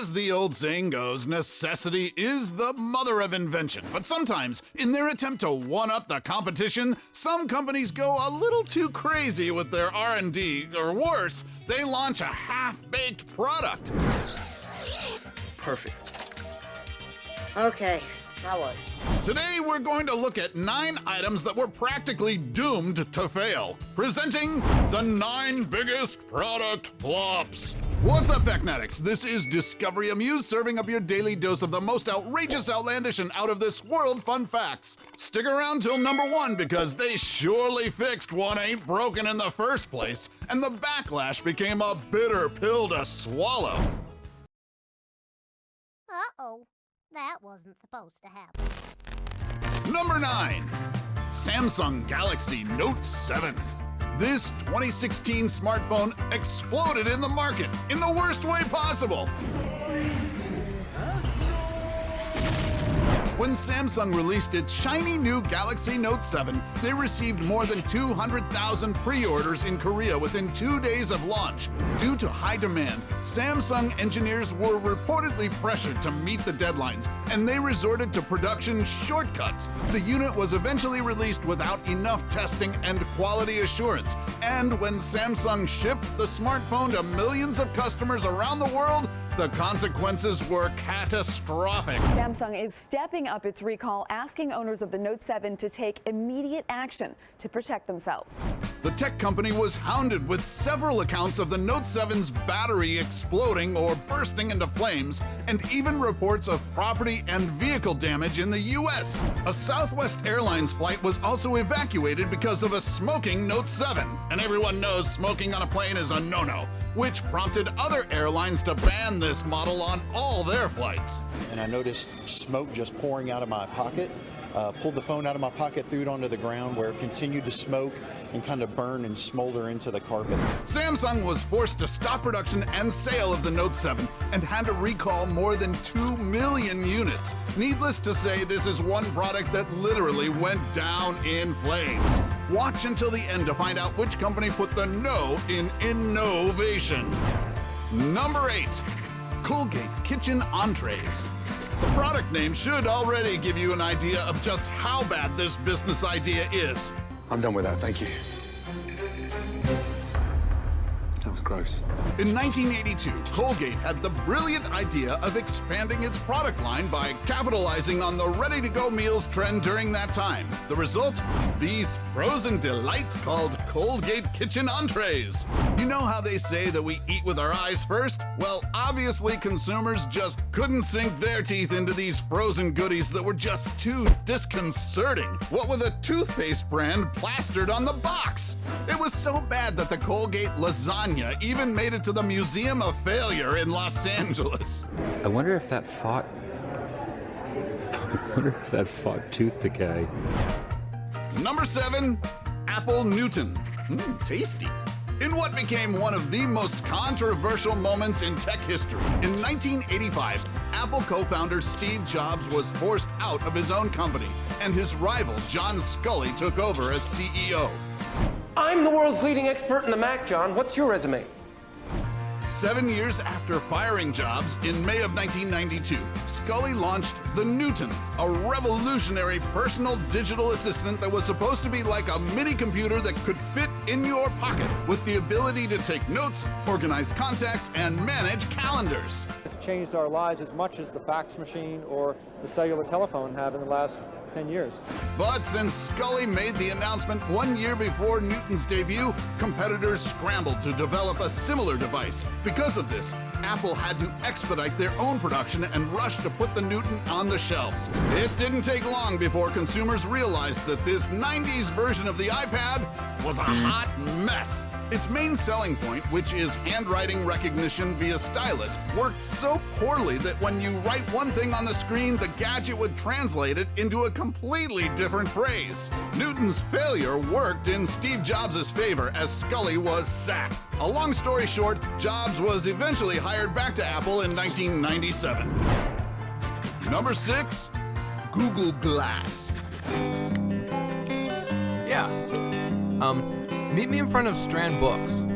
As the old saying goes, necessity is the mother of invention. But sometimes, in their attempt to one-up the competition, some companies go a little too crazy with their R&D, or worse, they launch a half-baked product. Perfect. Okay, now what? Today, we're going to look at 9 items that were practically doomed to fail. Presenting the 9 biggest product flops. What's up, Facnatics? This is Discovery Amuse, serving up your daily dose of the most outrageous, outlandish, and out-of-this-world fun facts. Stick around till number 1, because they surely fixed what ain't broken in the first place, and the backlash became a bitter pill to swallow. Uh-oh. That wasn't supposed to happen. Number 9. Samsung Galaxy Note 7. This 2016 smartphone exploded in the market in the worst way possible. When Samsung released its shiny new Galaxy Note 7, they received more than 200,000 pre-orders in Korea within 2 days of launch. Due to high demand, Samsung engineers were reportedly pressured to meet the deadlines, and they resorted to production shortcuts. The unit was eventually released without enough testing and quality assurance, and when Samsung shipped the smartphone to millions of customers around the world, the consequences were catastrophic. Samsung is stepping up its recall, asking owners of the Note 7 to take immediate action to protect themselves. The tech company was hounded with several accounts of the Note 7's battery exploding or bursting into flames, and even reports of property and vehicle damage in the US. A Southwest Airlines flight was also evacuated because of a smoking Note 7. And everyone knows smoking on a plane is a no-no, which prompted other airlines to ban this model on all their flights. And I noticed smoke just pouring out of my pocket. Pulled the phone out of my pocket, threw it onto the ground, where it continued to smoke and kind of burn and smolder into the carpet. Samsung was forced to stop production and sale of the Note 7 and had to recall more than 2 million units. Needless to say, this is one product that literally went down in flames. Watch until the end to find out which company put the no in innovation. Number 8. Colgate Kitchen Entrees. The product name should already give you an idea of just how bad this business idea is. I'm done with that, thank you. That was gross. In 1982, Colgate had the brilliant idea of expanding its product line by capitalizing on the ready-to-go meals trend during that time. The result? These frozen delights called Colgate Kitchen Entrees. You know how they say that we eat with our eyes first? Well, obviously consumers just couldn't sink their teeth into these frozen goodies that were just too disconcerting. What with a toothpaste brand plastered on the box? It was so bad that the Colgate lasagna even made it to the Museum of Failure in Los Angeles. I wonder if that fought tooth decay. Number 7, Apple Newton. Tasty. In what became one of the most controversial moments in tech history, in 1985, Apple co-founder Steve Jobs was forced out of his own company, and his rival John Sculley took over as CEO. I'm the world's leading expert in the Mac, John. What's your resume? 7 years after firing Jobs, in May of 1992, Sculley launched the Newton, a revolutionary personal digital assistant that was supposed to be like a mini computer that could fit in your pocket, with the ability to take notes, organize contacts, and manage calendars. It's changed our lives as much as the fax machine or the cellular telephone have in the last 10 years. But since Sculley made the announcement 1 year before Newton's debut, competitors scrambled to develop a similar device. Because of this, Apple had to expedite their own production and rush to put the Newton on the shelves. It didn't take long before consumers realized that this 90s version of the iPad was a hot mess. Its main selling point, which is handwriting recognition via stylus, worked so poorly that when you write one thing on the screen, the gadget would translate it into a completely different phrase. Newton's failure worked in Steve Jobs' favor as Sculley was sacked. A long story short, Jobs was eventually hired back to Apple in 1997. Number 6, Google Glass. Yeah. Meet me in front of Strand Books.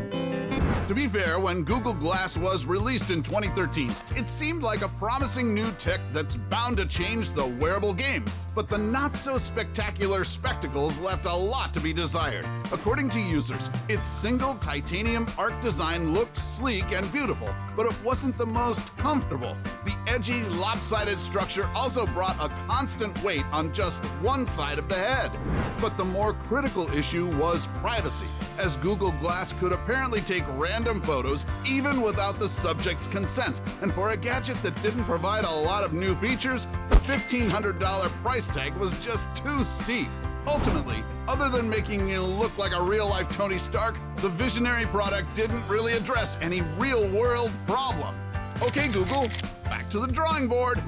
To be fair, when Google Glass was released in 2013, it seemed like a promising new tech that's bound to change the wearable game. But the not-so-spectacular spectacles left a lot to be desired. According to users, its single titanium arc design looked sleek and beautiful, but it wasn't the most comfortable. The edgy, lopsided structure also brought a constant weight on just one side of the head. But the more critical issue was privacy, as Google Glass could apparently take random photos even without the subject's consent. And for a gadget that didn't provide a lot of new features, the $1,500 price tag was just too steep. Ultimately, other than making you look like a real-life Tony Stark, the visionary product didn't really address any real-world problem. Okay, Google, back to the drawing board.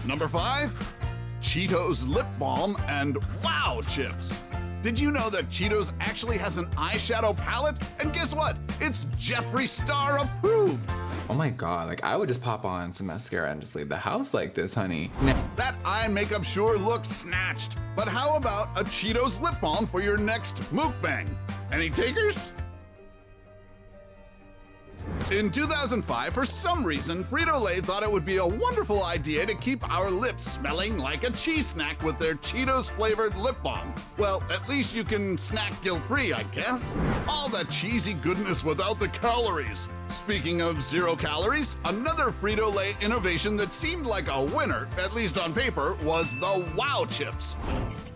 Number 5, Cheetos lip balm and wow chips. Did you know that Cheetos actually has an eyeshadow palette? And guess what? It's Jeffree Star approved. Oh my god, like I would just pop on some mascara and just leave the house like this, honey. That eye makeup sure looks snatched. But how about a Cheetos lip balm for your next mukbang? Any takers? In 2005, for some reason, Frito-Lay thought it would be a wonderful idea to keep our lips smelling like a cheese snack with their Cheetos-flavored lip balm. Well, at least you can snack guilt-free, I guess. All the cheesy goodness without the calories. Speaking of 0 calories, another Frito-Lay innovation that seemed like a winner, at least on paper, was the Wow Chips.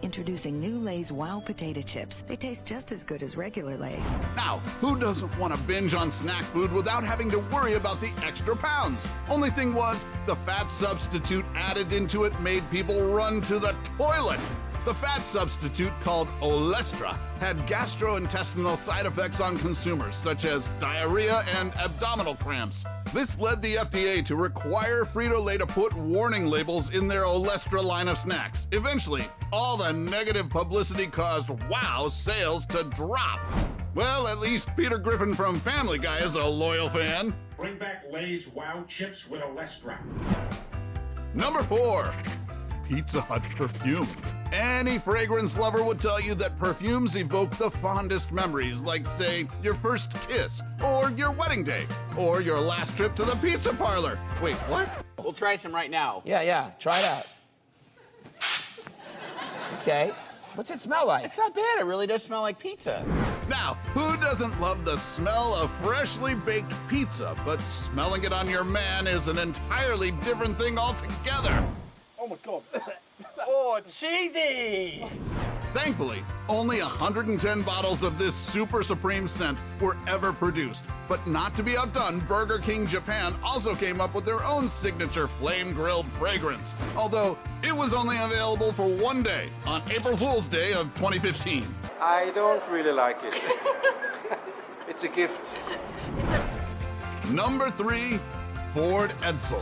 Introducing new Lay's Wow Potato Chips. They taste just as good as regular Lay's. Now, who doesn't want to binge on snack food without having to worry about the extra pounds? Only thing was, the fat substitute added into it made people run to the toilet. The fat substitute, called Olestra, had gastrointestinal side effects on consumers, such as diarrhea and abdominal cramps. This led the FDA to require Frito-Lay to put warning labels in their Olestra line of snacks. Eventually, all the negative publicity caused Wow sales to drop. Well, at least Peter Griffin from Family Guy is a loyal fan. Bring back Lay's Wow Chips with Olestra. Number 4, Pizza Hut Perfume. Any fragrance lover would tell you that perfumes evoke the fondest memories, like, say, your first kiss, or your wedding day, or your last trip to the pizza parlor. Wait, what? We'll try some right now. Yeah, try it out. Okay. What's it smell like? It's not bad. It really does smell like pizza. Now, who doesn't love the smell of freshly baked pizza, but smelling it on your man is an entirely different thing altogether. Oh my god. Oh, cheesy! Thankfully, only 110 bottles of this super supreme scent were ever produced. But not to be outdone, Burger King Japan also came up with their own signature flame-grilled fragrance, although it was only available for one day, on April Fool's Day of 2015. I don't really like it. It's a gift. Number 3, Ford Edsel.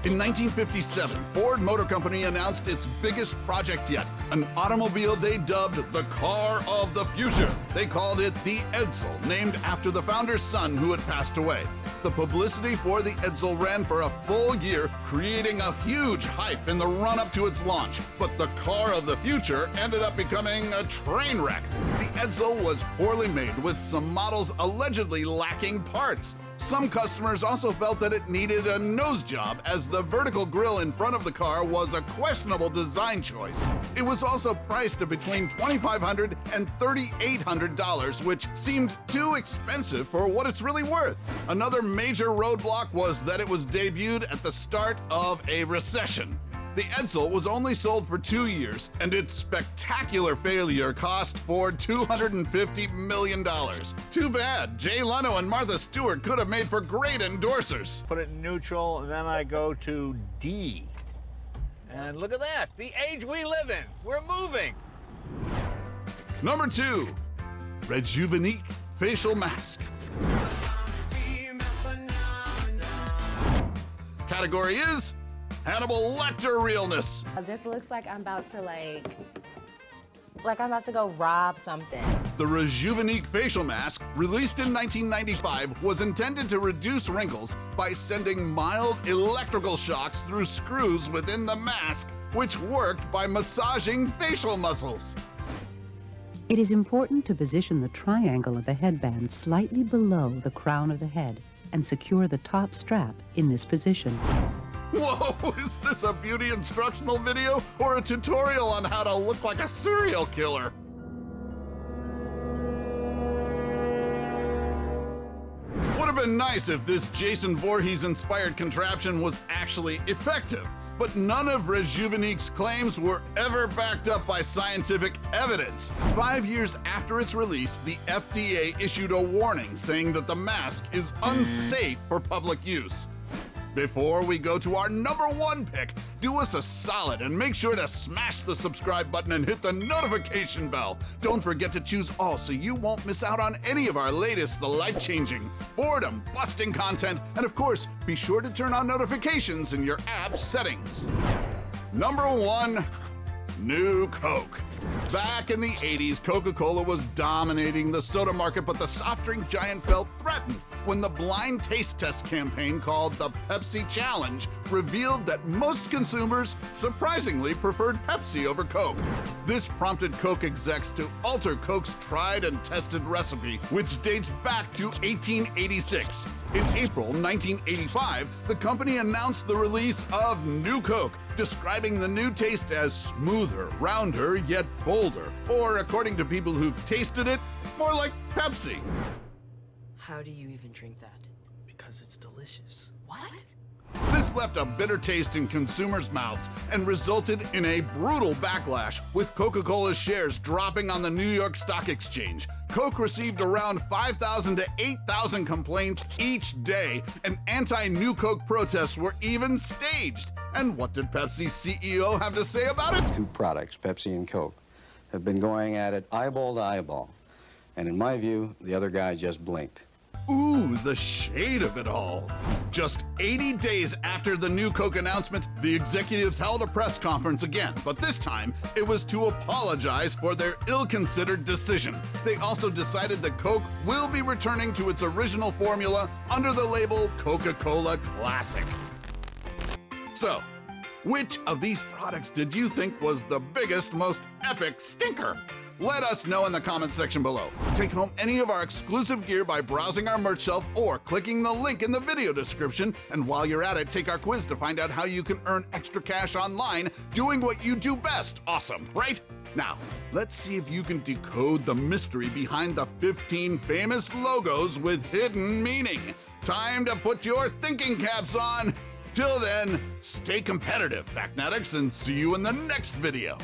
In 1957, Ford Motor Company announced its biggest project yet, an automobile they dubbed the car of the future. They called it the Edsel, named after the founder's son who had passed away. The publicity for the Edsel ran for a full year, creating a huge hype in the run-up to its launch. But the car of the future ended up becoming a train wreck. The Edsel was poorly made, with some models allegedly lacking parts. Some customers also felt that it needed a nose job, as the vertical grille in front of the car was a questionable design choice. It was also priced at between $2,500 and $3,800, which seemed too expensive for what it's really worth. Another major roadblock was that it was debuted at the start of a recession. The Edsel was only sold for 2 years, and its spectacular failure cost Ford $250 million. Too bad. Jay Leno and Martha Stewart could have made for great endorsers. Put it in neutral, and then I go to D. And look at that, the age we live in. We're moving. Number 2, Rejuvenique Facial Mask. Category is Hannibal Lecter realness. This looks like I'm about to I'm about to go rob something. The Rejuvenique facial mask, released in 1995, was intended to reduce wrinkles by sending mild electrical shocks through screws within the mask, which worked by massaging facial muscles. It is important to position the triangle of the headband slightly below the crown of the head and secure the top strap in this position. Whoa, is this a beauty instructional video or a tutorial on how to look like a serial killer? Would have been nice if this Jason Voorhees-inspired contraption was actually effective, but none of Rejuvenique's claims were ever backed up by scientific evidence. 5 years after its release, the FDA issued a warning saying that the mask is unsafe for public use. Before we go to our #1 pick, do us a solid and make sure to smash the subscribe button and hit the notification bell. Don't forget to choose all so you won't miss out on any of our latest life-changing, boredom-busting content, and of course, be sure to turn on notifications in your app settings. #1, New Coke. Back in the 80s, Coca-Cola was dominating the soda market, but the soft drink giant felt threatened when the blind taste test campaign called the Pepsi Challenge revealed that most consumers surprisingly preferred Pepsi over Coke. This prompted Coke execs to alter Coke's tried and tested recipe, which dates back to 1886. In April 1985, the company announced the release of New Coke, describing the new taste as smoother, rounder, yet bolder, or according to people who've tasted it, more like Pepsi. How do you even drink that? Because it's delicious. What? This left a bitter taste in consumers' mouths and resulted in a brutal backlash, with Coca-Cola's shares dropping on the New York Stock Exchange. Coke received around 5,000 to 8,000 complaints each day, and anti-New Coke protests were even staged. And what did Pepsi's CEO have to say about it? Two products, Pepsi and Coke, have been going at it eyeball to eyeball. And in my view, the other guy just blinked. Ooh, the shade of it all. Just 80 days after the New Coke announcement, the executives held a press conference again, but this time it was to apologize for their ill-considered decision. They also decided that Coke will be returning to its original formula under the label Coca-Cola Classic. So, which of these products did you think was the biggest, most epic stinker? Let us know in the comment section below. Take home any of our exclusive gear by browsing our merch shelf or clicking the link in the video description. And while you're at it, take our quiz to find out how you can earn extra cash online doing what you do best. Awesome, right? Now, let's see if you can decode the mystery behind the 15 famous logos with hidden meaning. Time to put your thinking caps on. Till then, stay competitive, Factnatics, and see you in the next video.